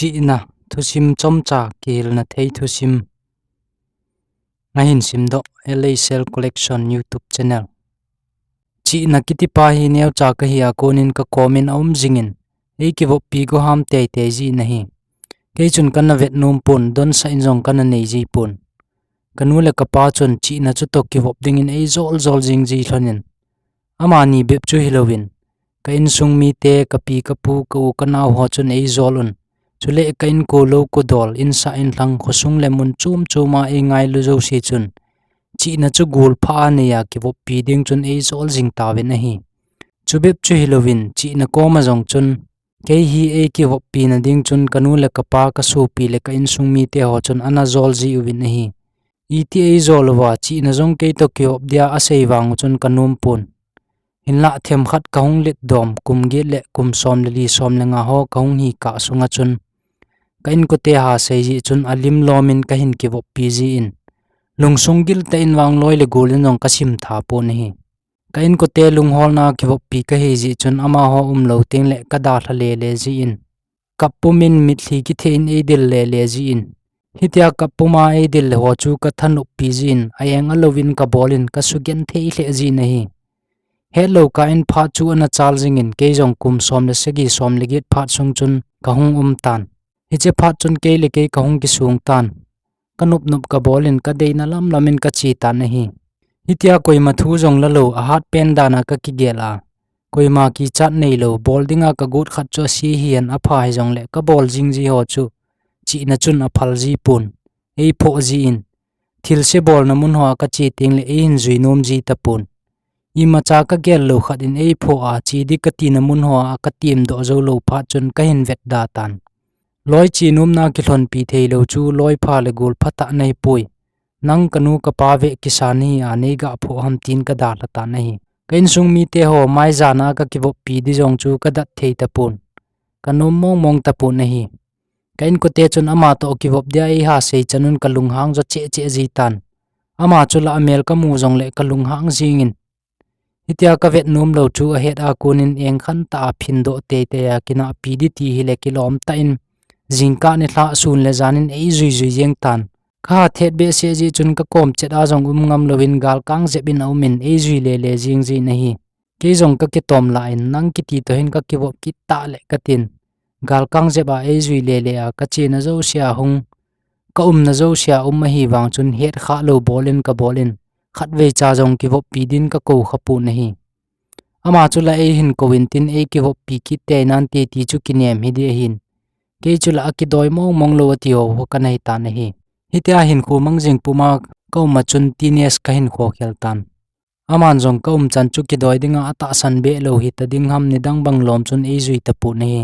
Chihna thusim chomcha kihil na thei thusim ngahin simdo LA Cell Collection YouTube channel. Chihna kiti pa hi neu cha ka hi akonin ka comment om zingin ei ki vo pi go ham te te ji nahi ke chun kan na vet num pun don sa injong kan na nei ji pun kanu le ka pa chun Chihna chu to ki vop ding in ei zol zol jing ji thlonin ama ni bep chu hilowin ka in sung mi te ka pi ka pu ka u ka naw ho chun ei zolun chule ka in ko lo ko dol in sa in thlang khosung le mun chum chuma e ngai lu zo si chun Chihna chu gul pha ne ya ki vop pi ding chun ei zol jing ta ve na hi chu bep chu hilowin Chihna ko ma jong chun ke hi e ki vop pi na ding chun kanu le ka pa ka su pi le ka in sung mi te ho chun ana zol ji uwin na hi iti ei zol wa Chihna jong ke to ki hop dia a sei wang chun kanum pun in la them khat ka hung lit dom kum ge le kum som le li som le nga ho ka hung hi ka sunga chun ka in ko te ha sei ji chun alim lomin ka hin ki vop pi ji in lungsung gil te in wang loi le golin jong ka sim tha po ne hi ka in ko te lung hol na ki vop pi ka hi ji chun ama ho lo teng le ka da thla le ji in kapumin mitli ki thein e dil le ji in hitia kapuma e dil ho chu ka than up pi ji in ayang alovin ka bolin ka sugen thei hle ji na hi hello ka in pha chu ana chal jing in ke jong kum som le segi som le git phat sung chun ka hung tan hi che phat chun ke le ke ka hung ki sung tan kanup nup ka bolin ka deina lam lamin ka chi tan hi hitia koi ma thu jong la lo a hat pen dana ka ki gela koi ma ki chat nei lo bol dinga ka gut khat cho si hian a pha hi jong le ka bol jing ji ho chu Chihna chun a phal ji pun ei pho ji in thil se bol na mun ho ka chi ting le e hin zui nom ji ta pun i ma cha ka gel lo khat in ei pho a chi di ka ti na mun ho a ka tim do zo lo pha chun ka hin vet da tan loi chi num na ki thon pi thei lo chu loi pha le gol phata nei pui nang kanu ka pa ve kisani a nei ga pho ham tin ka da la ta nei kain sung mi te ho mai jana ka ki vop pi di jong chu ka dat thei ta pun kanom mong mong ta pun nei kain ko te chun ama to ki vop dia e ha sei chanun ka lung hang zo che che ji tan ama chu la amel ka mu jong le ka lung hang jingin hitia ka vet num lo chu a het a kunin eng khan ta phin do te te ya kina pi di ti hi le kilom ta in jingka ni thla sun le janin ei zui zui jeng tan kha thet be se ji chun ka kom chet a jong ngam lovin gal kang zebin aumin ei zui le jing ji nahi ke jong ka ki tom la in nang ki ti to hin ka ki vop ki ta le ka tin gal kang zeba ei zui le a ka che na zo sia hung ka na zo sia ma hi wang chun het kha lo bolin ka bolin khat ve cha jong ki vop pi din ka ko khapu nahi ama chula e hin ko win tin e ki vop pi ki te nan te ti chu ki nem hi de hin ke chula ki doi mong lo ti ho ka nei ta nahi hitia hin khu mang jing puma ko ma chun tines ka hin kho khel tan aman jong ko chan chu ki doi dinga ata san be lo hi ta ding ham ni dang bang lom chun e zui ta pu nahi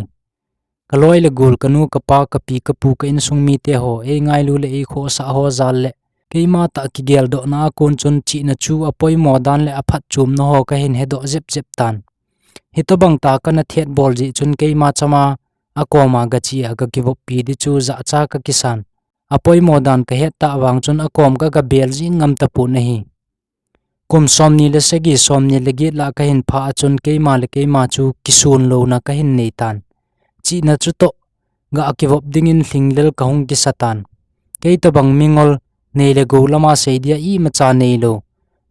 kaloi le gul kanu ka pa ka pi ka pu ka in sung mi te ho e ngai lu le e kho sa ho zal le keima ta ki gel do na kun chun Chihna chu apoi modan le aphat chum no ho ka hin he do zep zep tan hitobang ta kana thet bol ji chun keima chama akoma gachi aga ki vop pi di chu za cha ka kisan apoi modan ka het ta wang chun akom ka ga bel ji ngam ta pu nahi kum somni le segi somni le ge la ka hin pha chun keima chu kisun lo na ka hin nei tan Chihna chu to ga ki vop dingin thinglel ka hung ki satan ke to bang mingol nei le go lama seidia i macha nei lo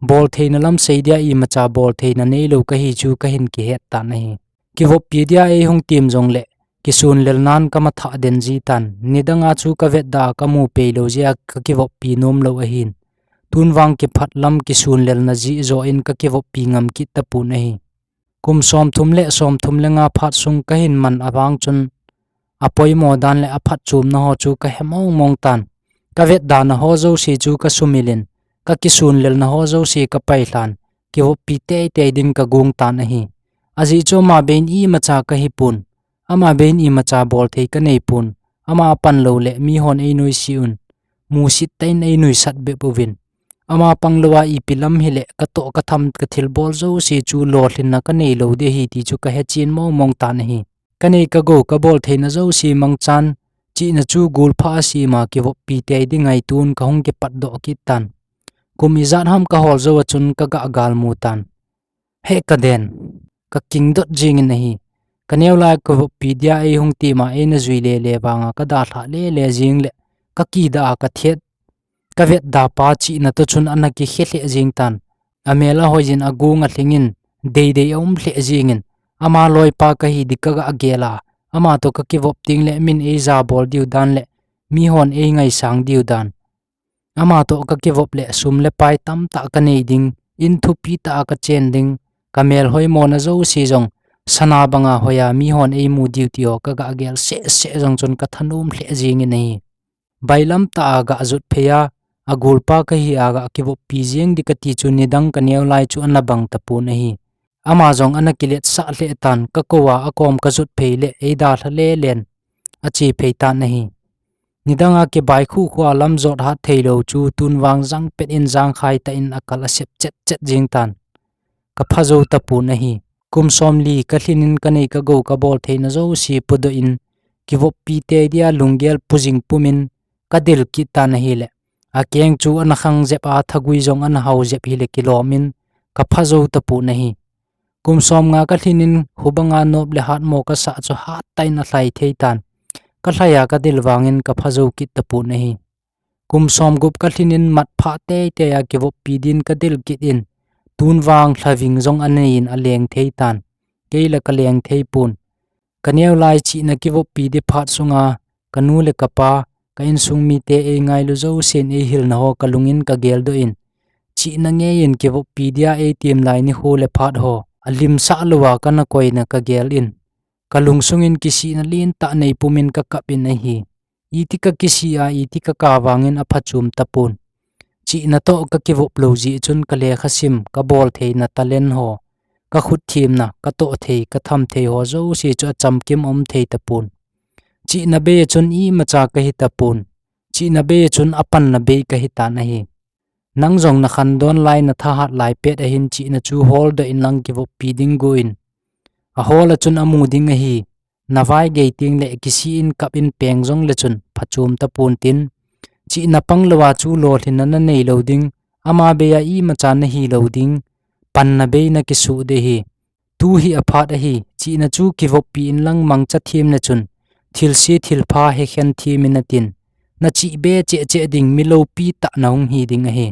bol theina lam seidia i macha bol theina nei lo ka hi chu ka hin ki het ta nahi ki vop pi dia e hung tim jong le ki sun lel nan ka ma tha den ji tan nidanga chu ka vet da ka mu pe lo ja ka ki vop pi nom lo a hin tun wang ki phat lam ki sun lel na ji zo in ka ki vop pi ngam ki ta pu nahi kum som thum le nga phat sung ka hin man awang chun apoi modan le aphat chum na ho chu ka hemong mong tan ka vet da na ho zo si chu ka sumilin ka kisun lel na ho zo si ka paithlan ki ho pi te din ka gung tan hi aji cho ma bein i macha ka hi pun ama bein i macha bol thei ka nei pun ama pan lo le mi hon ei noi si un mu sit tain ei noi sat be bovin ama panglowa i pilam hi le ka to ka tham ka thil bol zo si chu lo thlin na ka nei lo de hi ti chu ka he chin mong tan hi ka nei ka go ka bol thei na zo si mang chan Chihna chu gul pha si ma ki vop pi te di ngai tun ka hung ki pat do ki tan kumi zat ham ka hol zo chun ka ga gal mu tan he ka den ka king dot jing nahi kaneu lai ko pedia ei hung ti ma e na zui le banga ka da tha le jing le ka ki da ka thet ka vet da pa chi na to chun anaki khle jing tan amela hojin agung a thlingin dei hle jingin ama loi pa ka hi dikaga agela ama to ka kivop ting le min e za bol diu dan le mi hon e ngai sang diu dan ama to ka kivop le sum le pai tam ta ka nei ding in thu pi ta ka chen ding kamel hoi mon a zo si jong sana banga hoya mi hon e mu diu tio ka ga gel se jong chon ka thanum hle jing nei bailam ta ga azut pheya agul pa ka hi aga kivop pi jeng di ka ti chu ni dang ka neu lai chu anabang ta pu nei ama jong anakilet sa hle tan ka kowa akom ka zut pheile e da thale len achi pheita nahi nidanga ke bai khu khwa lam zot ha theilo chu tun wang jang pet in jang khai ta in akala sep chet jing tan ka phazo ta pu nahi kum som li ka hlinin ka nei ka go ka bol theina zo si pudo in kivop pi te dia lunggel pujing pumin ka dil ki ta nahi le a keng chu an khang jep a thagui jong an hau jep hi le kilomin ka phazo ta pu nahi kum som nga ka hlinin hubanga nop le hat mo ka sa chu hat tai na hlai thei tan ka hlaya ka dil wangin ka phazo ki ta pu nahi kum som gup ka hlinin mat pha te ya kivop pi din ka dil ki in tun wang thlaving jong anein aleng thei tan keila ka leng thei pun kaneu lai chi na kivop pi de phat sunga kanu le kapa ka in sung mi te e ngai lu zo sen e hil na ho kalungin ka gel do in chi na nge in kivop pi dia e tim lai ni ho le phat ho alim sa luwa kana koina ka gel in kalung sungin kisi na lin ta nei pumin ka kapin na hi itika kisi a itika ka wangin a phachum tapun chi na to ka kivop lo ji chun ka le khasim ka bol thei na talen ho ka khut thim na ka to thei ka tham thei ho zo si chu cham kim om thei tapun chi na be chun i macha ka hi tapun chi na be chun apan na be ka hi ta na hi nang jong na khan don lai na tha hat lai pet a hin chi na chu hol da in lang kivop pi ding go in a hol a chun amu ding a hi nawai gei ting le kisi in kap in peng jong le chun phachum tapun tin chi na panglawa chu lo thin na nei lo ding ama be ya i macha na hi lo ding pan na be na ki su de hi tu hi aphat a hi chi na chu kivop pi in lang mang cha thim na chun thil si thil pha he khen thi minatin na chi be che ding milo pi ta naung hi ding a hi